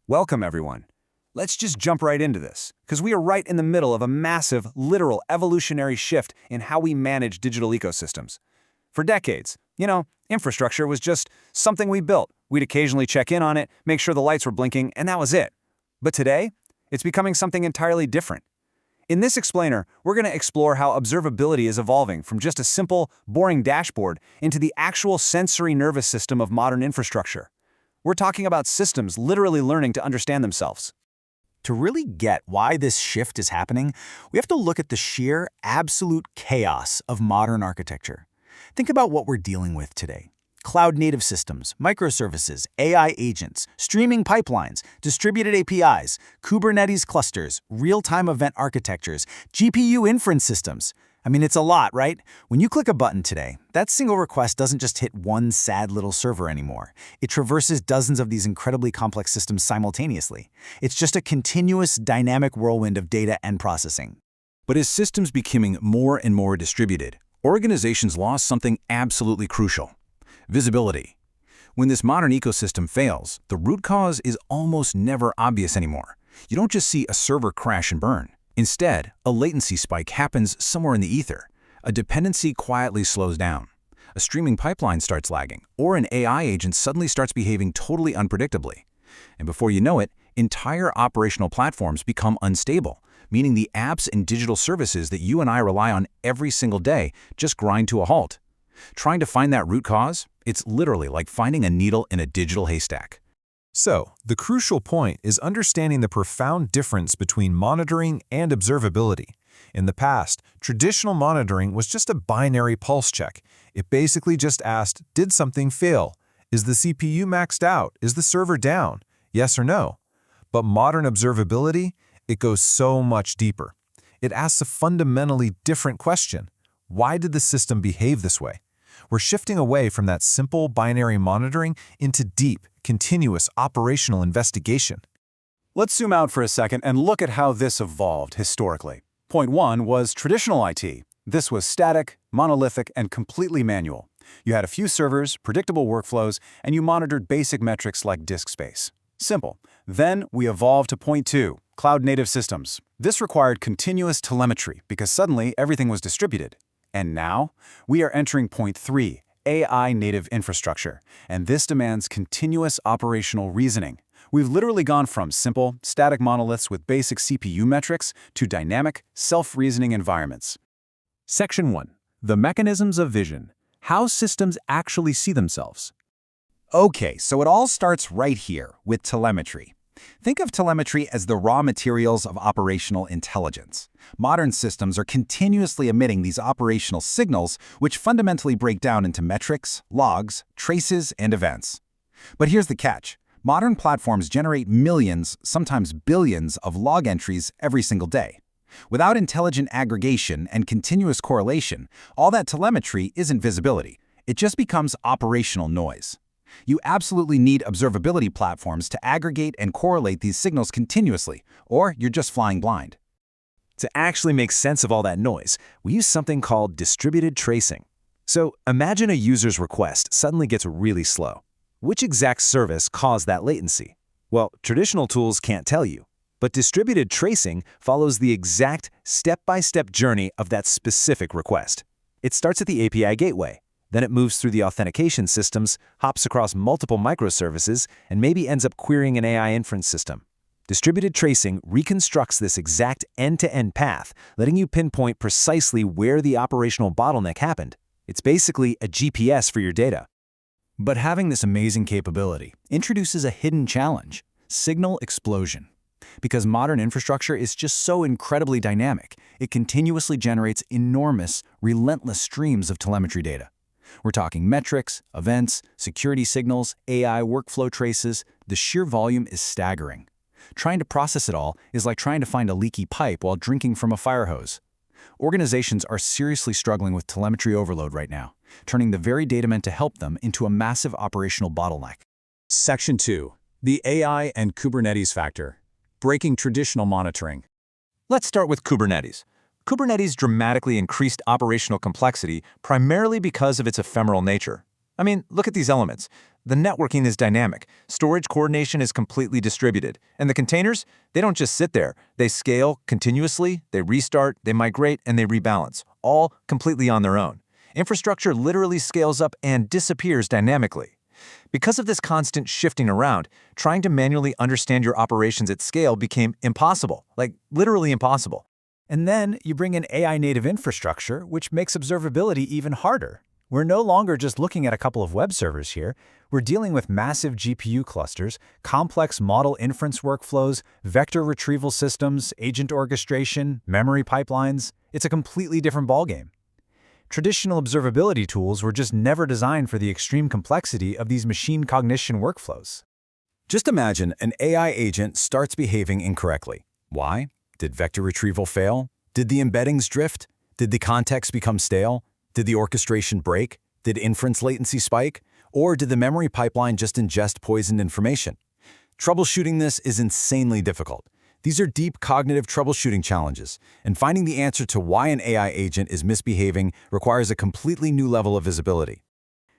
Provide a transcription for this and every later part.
Welcome, everyone. Let's just jump right into this, because we are right in the middle of a massive, literal evolutionary shift in how we manage digital ecosystems. For decades, infrastructure was just something we built. We'd occasionally check in on it, make sure the lights were blinking, and that was it. But today, it's becoming something entirely different. In this explainer, we're going to explore how observability is evolving from just a simple, boring dashboard into the actual sensory nervous system of modern infrastructure. We're talking about systems literally learning to understand themselves. To really get why this shift is happening, we have to look at the sheer, absolute chaos of modern architecture. Think about what we're dealing with today. Cloud-native systems, microservices, AI agents, streaming pipelines, distributed APIs, Kubernetes clusters, real-time event architectures, GPU inference systems. It's a lot, right? When you click a button today, that single request doesn't just hit one sad little server anymore. It traverses dozens of these incredibly complex systems simultaneously. It's just a continuous, dynamic whirlwind of data and processing. But as systems becoming more and more distributed, organizations lost something absolutely crucial: visibility. When this modern ecosystem fails, the root cause is almost never obvious anymore. You don't just see a server crash and burn. Instead, a latency spike happens somewhere in the ether. A dependency quietly slows down. A streaming pipeline starts lagging, or an AI agent suddenly starts behaving totally unpredictably. And before you know it, entire operational platforms become unstable, meaning the apps and digital services that you and I rely on every single day just grind to a halt. Trying to find that root cause? It's literally like finding a needle in a digital haystack. So, the crucial point is understanding the profound difference between monitoring and observability. In the past, traditional monitoring was just a binary pulse check. It basically just asked, did something fail? Is the CPU maxed out? Is the server down? Yes or no? But modern observability, it goes so much deeper. It asks a fundamentally different question. Why did the system behave this way? We're shifting away from that simple binary monitoring into deep, continuous operational investigation. Let's zoom out for a second and look at how this evolved historically. Point 1 was traditional IT. This was static, monolithic, and completely manual. You had a few servers, predictable workflows, and you monitored basic metrics like disk space. Simple. Then we evolved to point 2, cloud-native systems. This required continuous telemetry because suddenly everything was distributed. And now, we are entering point 3, AI-native infrastructure, and this demands continuous operational reasoning. We've literally gone from simple, static monoliths with basic CPU metrics to dynamic, self-reasoning environments. Section 1. The mechanisms of vision. How systems actually see themselves. Okay, so it all starts right here with telemetry. Think of telemetry as the raw materials of operational intelligence. Modern systems are continuously emitting these operational signals, which fundamentally break down into metrics, logs, traces, and events. But here's the catch. Modern platforms generate millions, sometimes billions, of log entries every single day. Without intelligent aggregation and continuous correlation, all that telemetry isn't visibility. It just becomes operational noise. You absolutely need observability platforms to aggregate and correlate these signals continuously, or you're just flying blind. To actually make sense of all that noise, we use something called distributed tracing. So imagine a user's request suddenly gets really slow. Which exact service caused that latency? Well, traditional tools can't tell you, but distributed tracing follows the exact step-by-step journey of that specific request. It starts at the API gateway. Then it moves through the authentication systems, hops across multiple microservices, and maybe ends up querying an AI inference system. Distributed tracing reconstructs this exact end-to-end path, letting you pinpoint precisely where the operational bottleneck happened. It's basically a GPS for your data. But having this amazing capability introduces a hidden challenge: signal explosion. Because modern infrastructure is just so incredibly dynamic, it continuously generates enormous, relentless streams of telemetry data. We're talking metrics, events, security signals, AI workflow traces. The sheer volume is staggering. Trying to process it all is like trying to find a leaky pipe while drinking from a fire hose. Organizations are seriously struggling with telemetry overload right now, turning the very data meant to help them into a massive operational bottleneck. Section 2. The AI and Kubernetes factor. Breaking traditional monitoring. Let's start with Kubernetes. Kubernetes dramatically increased operational complexity primarily because of its ephemeral nature. I mean, look at these elements. The networking is dynamic, storage coordination is completely distributed, and the containers, they don't just sit there. They scale continuously, they restart, they migrate, and they rebalance, all completely on their own. Infrastructure literally scales up and disappears dynamically. Because of this constant shifting around, trying to manually understand your operations at scale became impossible, like literally impossible. And then you bring in AI-native infrastructure, which makes observability even harder. We're no longer just looking at a couple of web servers here. We're dealing with massive GPU clusters, complex model inference workflows, vector retrieval systems, agent orchestration, memory pipelines. It's a completely different ballgame. Traditional observability tools were just never designed for the extreme complexity of these machine cognition workflows. Just imagine an AI agent starts behaving incorrectly. Why? Did vector retrieval fail? Did the embeddings drift? Did the context become stale? Did the orchestration break? Did inference latency spike? Or did the memory pipeline just ingest poisoned information? Troubleshooting this is insanely difficult. These are deep cognitive troubleshooting challenges, and finding the answer to why an AI agent is misbehaving requires a completely new level of visibility.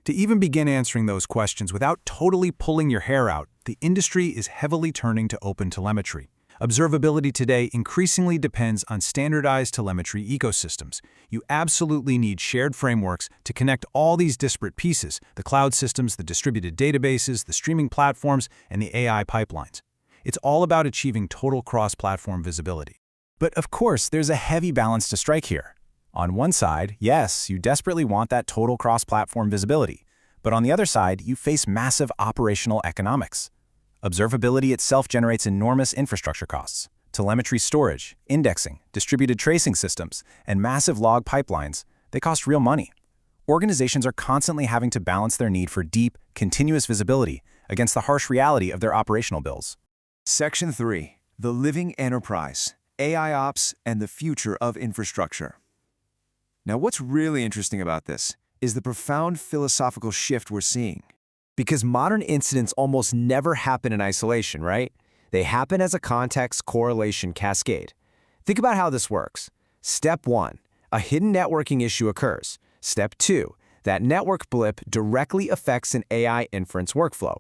To even begin answering those questions without totally pulling your hair out, the industry is heavily turning to open telemetry. Observability today increasingly depends on standardized telemetry ecosystems. You absolutely need shared frameworks to connect all these disparate pieces, the cloud systems, the distributed databases, the streaming platforms, and the AI pipelines. It's all about achieving total cross-platform visibility. But of course, there's a heavy balance to strike here. On one side, yes, you desperately want that total cross-platform visibility. But on the other side, you face massive operational economics. Observability itself generates enormous infrastructure costs. Telemetry storage, indexing, distributed tracing systems, and massive log pipelines, they cost real money. Organizations are constantly having to balance their need for deep, continuous visibility against the harsh reality of their operational bills. Section 3. The Living Enterprise, AI Ops, and the Future of Infrastructure. Now, what's really interesting about this is the profound philosophical shift we're seeing. Because modern incidents almost never happen in isolation, right? They happen as a context correlation cascade. Think about how this works. Step 1, a hidden networking issue occurs. Step 2, that network blip directly affects an AI inference workflow.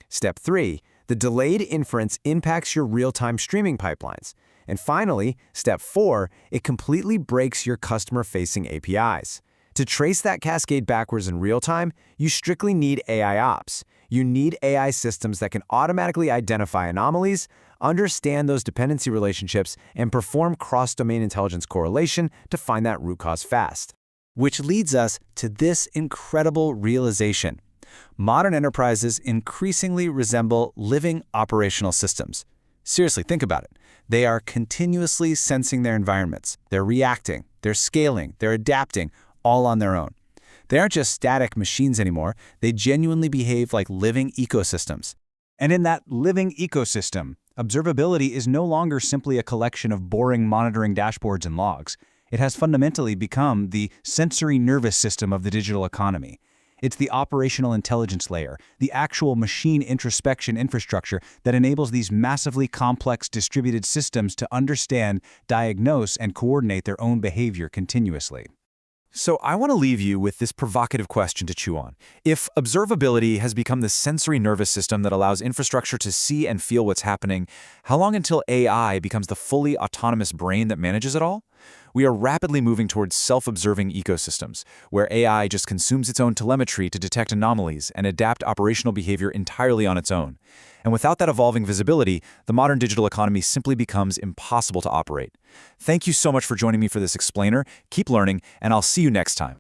Step 3, the delayed inference impacts your real-time streaming pipelines. And finally, step 4, it completely breaks your customer-facing APIs. To trace that cascade backwards in real time, you strictly need AI ops. You need AI systems that can automatically identify anomalies, understand those dependency relationships, and perform cross-domain intelligence correlation to find that root cause fast. Which leads us to this incredible realization. Modern enterprises increasingly resemble living operational systems. Seriously, think about it. They are continuously sensing their environments. They're reacting, they're scaling, they're adapting, all on their own. They aren't just static machines anymore, they genuinely behave like living ecosystems. And in that living ecosystem, observability is no longer simply a collection of boring monitoring dashboards and logs. It has fundamentally become the sensory nervous system of the digital economy. It's the operational intelligence layer, the actual machine introspection infrastructure that enables these massively complex distributed systems to understand, diagnose, and coordinate their own behavior continuously. So I want to leave you with this provocative question to chew on. If observability has become the sensory nervous system that allows infrastructure to see and feel what's happening, how long until AI becomes the fully autonomous brain that manages it all? We are rapidly moving towards self-observing ecosystems, where AI just consumes its own telemetry to detect anomalies and adapt operational behavior entirely on its own. And without that evolving visibility, the modern digital economy simply becomes impossible to operate. Thank you so much for joining me for this explainer. Keep learning, and I'll see you next time.